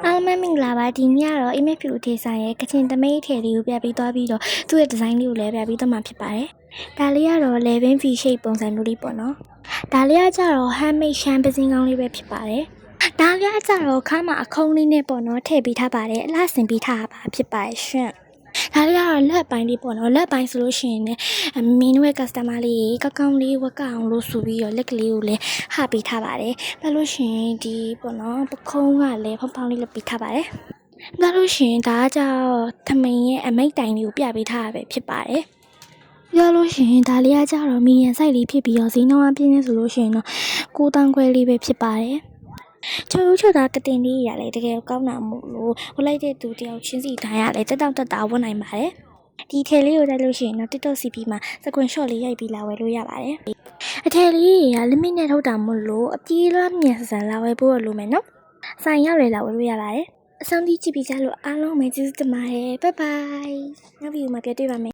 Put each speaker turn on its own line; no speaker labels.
အားလုံးမင်္ဂလာပါဒီနေ့ကတော့အိမ်မက်ဖြူအထေဆိုင်ရဲ့ကချင်သမိတ်ထည်လေးကိုပြပြီးသွားပြီးတော့သူ့ရဲ့ဒီဇိုင်းလေးကိုလည်းပြပြီးသွားမှာဖြစ်ပါတယ်။ဒါလေးကတော့ 11 V shape ပုံစံမျိုးလေးပေါ့နော်။ဒါလေးကကြတော့ handmade ရှမ်းပစင်းကောင်းလေးပဲဖြစ်ပါတယ်။ဒါလေးကကြတော့ခါမှာအခုံးလေးနဲ့ပေါ့နော်ထည့်ပေးထားပါတယ်အလှဆင်ပေးထားတာဖြစ်ပါတယ်ရှင်။ဒါလေးကတော့လက်ပိုင်းလေးပေါ့နော်လက်ပိုင်းဆိုလို့ရှိရင်လည်းမင်းတို့ရဲ့ customer လေးကောက်ကောင်းလေးဝက်ကောင်လို့ဆိုပြီးတော့လက်ကလေးကိုလည်းဟပေးထားပါတယ်။ဘာလို့ရှိရင်ဒီပေါ့နော်ပခုံးကလည်းဖောင်းဖောင်းလေးလုပ်ပေးထားပါတယ်။ဒါလို့ရှိရင်ဒါကကြောင့်သမင်ရဲ့အမိတ်တိုင်လေးကိုပြပေးထားရပဲဖြစ်ပါတယ်။ပြောလို့ရှိရင်ဒါလေးကကြတော့မီဒီယံ size လေးဖြစ်ပြီးတော့ဈေးနှုန်းအပြည့်နဲ့ဆိုလို့ရှိရင်တော့9,000 ခွဲလေးပဲဖြစ်ပါတယ်။ချိုးချိုတာကတင်လေးရလေတကယ်ကောင်းတာမို့လို့ဝလိုက်တဲ့သူတယောက်ချင်းစီတိုင်းရလေတက်တောက်တက်တာဝတ်နိုင်ပါတယ်။ဒီထည်လေးကိုတက်လို့ရှိရင်တော့ TikTok CP မှာ screenshot လေးရိုက်ပြီးလာဝယ်လို့ရပါတယ်။အထည်လေးက limit နဲ့ထုတ်တာမို့လို့အပြေးလားမြန်ဆန်လာဝယ်ဖို့လိုမယ်နော်။ဆိုင်ရောက်လေလာဝယ်လို့ရပါတယ်။အဆုံးထိကြည့်ပြီးကြလို့အားလုံးပဲကျေးဇူးတင်ပါတယ်။ Bye bye နောက်ဗီဒီယိုမှာပြန်တွေ့ပါမယ်